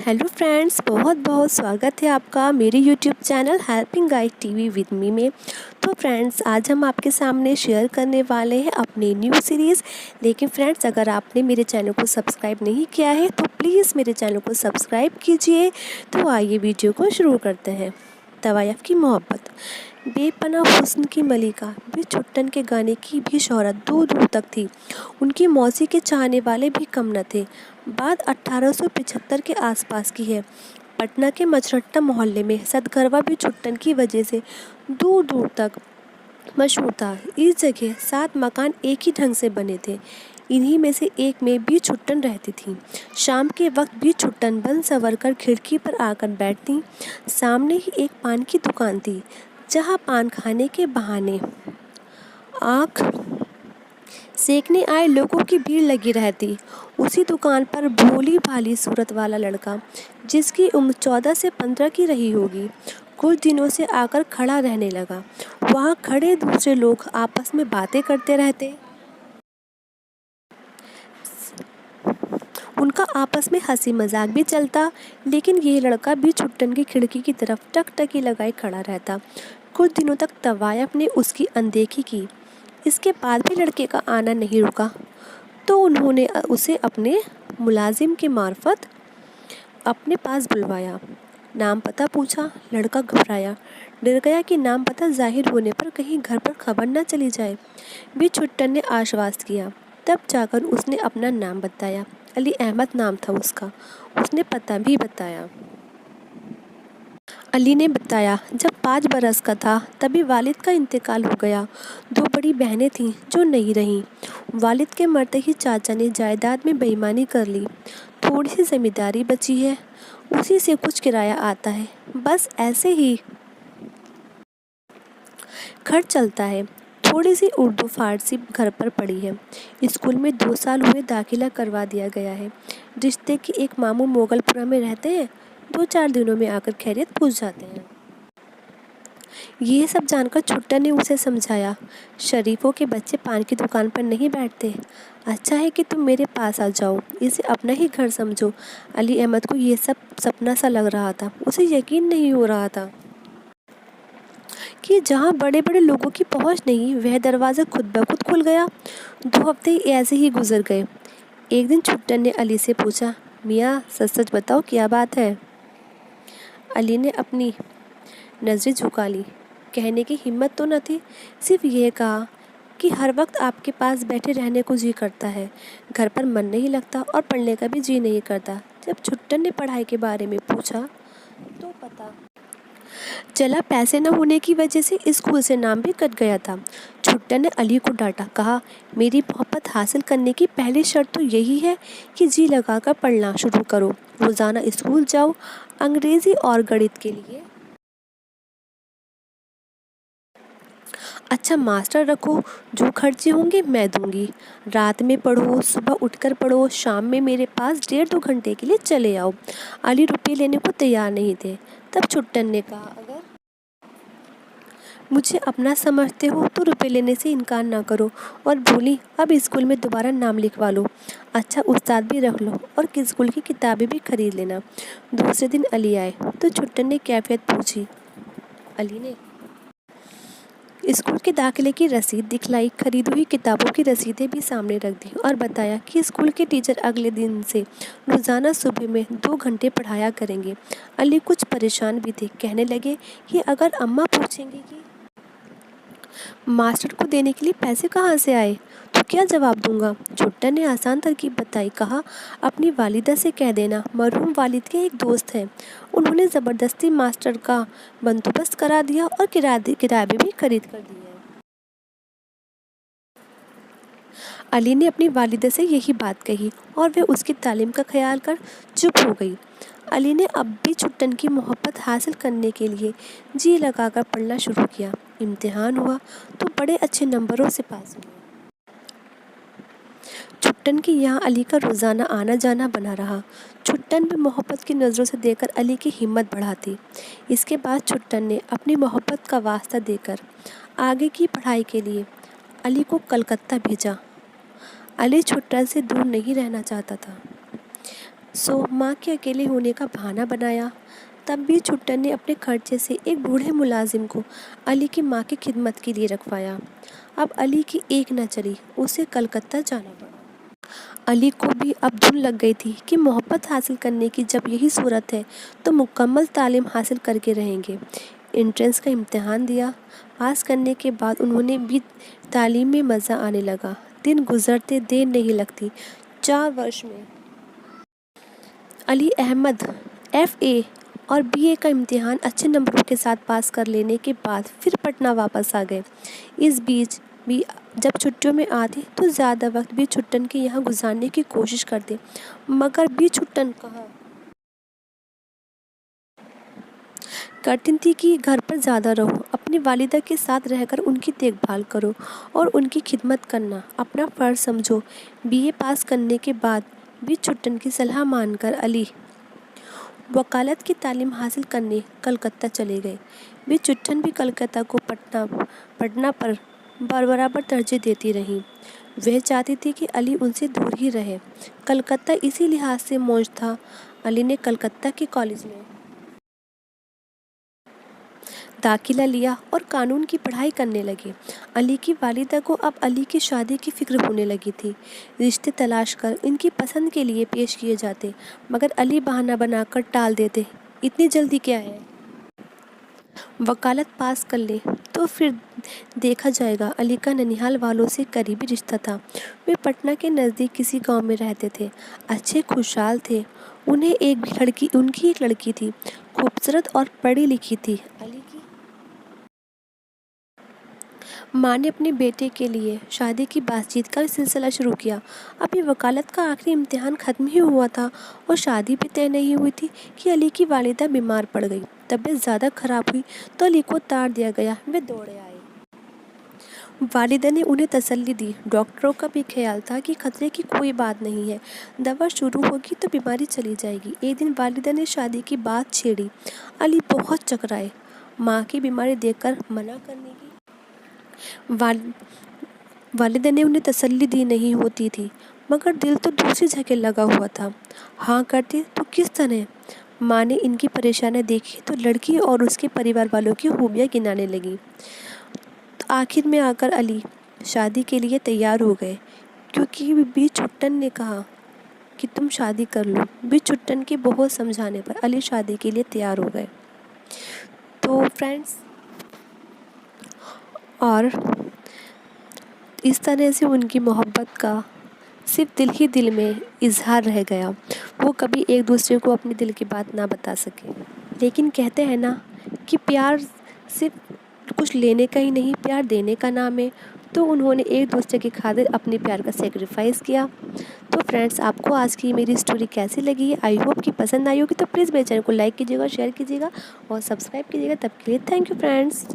Hello friends, बहुत बहुत स्वागत है आपका मेरे YouTube channel helping guide TV with me में। तो फ्रेंड्स, आज हम आपके सामने शेयर करने वाले हैं अपनी न्यू सीरीज़। लेकिन फ्रेंड्स, अगर आपने मेरे चैनल को सब्सक्राइब नहीं किया है तो प्लीज़ मेरे चैनल को सब्सक्राइब कीजिए। तो आइए वीडियो को शुरू करते हैं। तवायफ की मोहब्बत। बेपनाह हुस्न की मलिका भी छुट्टन के गाने की भी शोहरत दूर दूर तक थी। उनकी मौसी के चाहने वाले भी कम न थे। बात 1875 के आसपास की है। पटना के मछरट्टा मोहल्ले में सतगरवा भी छुट्टन की वजह से दूर दूर तक मशहूर था। इस जगह 7 मकान एक ही ढंग से बने थे। इन्हीं में से एक में भी छुट्टन रहती थी। शाम के वक्त भी छुट्टन बन संवर कर खिड़की पर आकर बैठती। सामने ही एक पान की दुकान थी, जहाँ पान खाने के बहाने आँख सेकने आए लोगों की भीड़ लगी रहती। उसी दुकान पर भोली भाली सूरत वाला लड़का, जिसकी उम्र 14 से 15 की रही होगी, कुछ दिनों से आकर खड़ा रहने लगा। वहाँ खड़े दूसरे लोग आपस में बातें करते रहते। उनका आपस में हंसी मजाक भी चलता। लेकिन यह लड़का भी छुट्टन की खिड़की की तरफ टकटकी लगाए खड़ा रहता। कुछ दिनों तक तवायफ ने उसकी अनदेखी की। इसके बाद भी लड़के का आना नहीं रुका, तो उन्होंने उसे अपने मुलाजिम के मार्फत अपने पास बुलवाया। नाम पता पूछा। लड़का घबराया, डर गया कि नाम पता जाहिर होने पर कहीं घर पर खबर न चली जाए। भी छुट्टन ने आश्वस्त किया। तब जाकर उसने अपना नाम बताया। अली अहमद नाम था उसका। उसने पता भी बताया। अली ने बताया, जब 5 बरस का था तभी वालिद का इंतकाल हो गया। 2 बड़ी बहनें थीं जो नहीं रहीं। वालिद के मरते ही चाचा ने जायदाद में बेईमानी कर ली। थोड़ी सी ज़मींदारी बची है, उसी से कुछ किराया आता है। बस ऐसे ही खर्च चलता है। थोड़ी सी उर्दू फारसी घर पर पड़ी है। स्कूल में 2 साल हुए दाखिला करवा दिया गया है। रिश्ते के एक मामू मोगलपुरा में रहते हैं। 2-4 दिनों में आकर खैरियत पूछ जाते हैं। ये सब जानकर छुट्टन ने उसे समझाया, शरीफों के बच्चे पान की दुकान पर नहीं बैठते। अच्छा है कि तुम मेरे पास आ जाओ, इसे अपना ही घर समझो। अली अहमद को ये सब सपना सा लग रहा था। उसे यकीन नहीं हो रहा था कि जहाँ बड़े बड़े लोगों की पहुँच नहीं, वह दरवाज़ा खुद ब खुद खुल गया। 2 हफ्ते ऐसे ही गुजर गए। एक दिन छुट्टन ने अली से पूछा, मियाँ सच सच बताओ क्या बात है। अली ने अपनी नज़रें झुका ली। कहने की हिम्मत तो न थी, सिर्फ यह कहा कि हर वक्त आपके पास बैठे रहने को जी करता है। घर पर मन नहीं लगता और पढ़ने का भी जी नहीं करता। जब छुट्टन ने पढ़ाई के बारे में पूछा तो पता चला पैसे न होने की वजह से स्कूल से नाम भी कट गया था। छुट्टन ने अली को डांटा। कहा, मेरी मोहब्बत हासिल करने की पहली शर्त तो यही है कि जी लगाकर पढ़ना शुरू करो। रोज़ाना स्कूल जाओ। अंग्रेज़ी और गणित के लिए अच्छा मास्टर रखो। जो खर्चे होंगे मैं दूंगी। रात में पढ़ो, सुबह उठकर पढ़ो, शाम में मेरे पास 1.5-2 घंटे के लिए चले आओ। अली रुपये लेने को तैयार नहीं थे। तब छुट्टन ने कहा, अगर मुझे अपना समझते हो तो रुपये लेने से इनकार ना करो। और बोली, अब स्कूल में दोबारा नाम लिखवा लो। अच्छा उस्ताद भी रख लो और स्कूल की किताबें भी खरीद लेना। दूसरे दिन अली आए तो छुट्टन ने कैफियत पूछी। अली ने स्कूल के दाखिले की रसीद दिखलाई। खरीदी हुई किताबों की रसीदें भी सामने रख दी और बताया कि स्कूल के टीचर अगले दिन से रोज़ाना सुबह में 2 घंटे पढ़ाया करेंगे। अली कुछ परेशान भी थे। कहने लगे कि अगर अम्मा पूछेंगे कि मास्टर को देने के लिए पैसे कहाँ से आए तो क्या जवाब दूंगा। छुट्टन ने आसान तरकीब बताई। कहा, अपनी वालिदा से कह देना, मरहूम वालिद के एक दोस्त हैं, उन्होंने ज़बरदस्ती मास्टर का बंदोबस्त करा दिया और किताबें भी खरीद कर दी है। अली ने अपनी वालिदा से यही बात कही और वे उसकी तालीम का ख्याल कर चुप हो गई। अली ने अब भी छुट्टन की मोहब्बत हासिल करने के लिए जी लगाकर पढ़ना शुरू किया। इम्तिहान हुआ तो बड़े अच्छे नंबरों से पास हुआ। छुट्टन की यहाँ अली का रोज़ाना आना जाना बना रहा। छुट्टन भी मोहब्बत की नज़रों से देखकर अली की हिम्मत बढ़ाती। इसके बाद छुट्टन ने अपनी मोहब्बत का वास्ता देकर आगे की पढ़ाई के लिए अली को कलकत्ता भेजा। अली छुट्टन से दूर नहीं रहना चाहता था। माँ के अकेले होने का बहाना बनाया। तब भी छुट्टन ने अपने खर्चे से एक बूढ़े मुलाजिम को अली की माँ की खिदमत के लिए रखवाया। अब अली की एक न चली, उसे कलकत्ता जाना पड़ा। अली को भी अब धुन लग गई थी कि मोहब्बत हासिल करने की जब यही सूरत है तो मुकम्मल तालीम हासिल करके रहेंगे। एंट्रेंस का इम्तिहान दिया। पास करने के बाद उन्होंने भी तालीम में मज़ा आने लगा। दिन गुजरते देर नहीं लगती। 4 वर्ष में अली अहमद FA और BA का इम्तिहान अच्छे नंबरों के साथ पास कर लेने के बाद फिर पटना वापस आ गए। इस बीच भी जब छुट्टियों में आते तो ज़्यादा वक्त भी छुट्टन के यहाँ गुजारने की कोशिश करते, मगर भी छुट्टन कहाँ करती थी कि घर पर ज़्यादा रहो, अपनी वालिदा के साथ रहकर उनकी देखभाल करो और उनकी खिदमत करना अपना फ़र्ज़ समझो। BA पास करने के बाद भी छुट्टन की सलाह मानकर अली वकालत की तालीम हासिल करने कलकत्ता चले गए। भी छुट्टन भी कलकत्ता को पढ़ना पर बराबर तरजीह देती रहीं। वह चाहती थी कि अली उनसे दूर ही रहे। कलकत्ता इसी लिहाज से मौज था। अली ने कलकत्ता के कॉलेज में दाखिला लिया और कानून की पढ़ाई करने लगे। अली की वालिदा को अब अली की शादी की फ़िक्र होने लगी थी। रिश्ते तलाश कर इनकी पसंद के लिए पेश किए जाते, मगर अली बहाना बनाकर टाल देते। इतनी जल्दी क्या है, वकालत पास कर ले तो फिर देखा जाएगा। अली का ननिहाल वालों से करीबी रिश्ता था। वे पटना के नज़दीक किसी गांव में रहते थे। अच्छे खुशहाल थे। उनकी एक लड़की थी, खूबसूरत और पढ़ी लिखी थी। अली की माँ ने अपने बेटे के लिए शादी की बातचीत का सिलसिला शुरू किया। अभी वकालत का आखिरी इम्तिहान ख़त्म ही हुआ था और शादी भी तय नहीं हुई थी कि अली की वालिदा बीमार पड़ गई। तबीयत ज़्यादा ख़राब हुई तो अली को तार दिया गया। वे दौड़े आए। वालिदा ने उन्हें तसल्ली दी। डॉक्टरों का भी ख्याल था कि खतरे की कोई बात नहीं है, दवा शुरू होगी तो बीमारी चली जाएगी। एक दिन वालिदा ने शादी की बात छेड़ी। अली बहुत चकराए। माँ की बीमारी देखकर मना करने की वालिदा ने उन्हें तसल्ली दी नहीं होती थी, मगर दिल तो दूसरी जगह लगा हुआ था। हाँ करते तो किस तरह। माँ ने इनकी परेशानी देखी तो लड़की और उसके परिवार वालों की खूबियाँ गिनाने लगी। तो आखिर में आकर अली शादी के लिए तैयार हो गए, क्योंकि बी छुट्टन ने कहा कि तुम शादी कर लो। बी छुट्टन के बहुत समझाने पर अली शादी के लिए तैयार हो गए। तो फ्रेंड्स, और इस तरह से उनकी मोहब्बत का सिर्फ दिल ही दिल में इजहार रह गया। वो कभी एक दूसरे को अपने दिल की बात ना बता सके। लेकिन कहते हैं ना कि प्यार सिर्फ कुछ लेने का ही नहीं, प्यार देने का नाम है। तो उन्होंने एक दूसरे की खातिर अपने प्यार का सेक्रीफाइस किया। तो फ्रेंड्स, आपको आज की मेरी स्टोरी कैसी लगी? आई होप कि पसंद आई होगी। तो प्लीज़ मेरे चैनल को लाइक कीजिएगा, शेयर कीजिएगा और सब्सक्राइब कीजिएगा। तब के लिए थैंक यू फ्रेंड्स।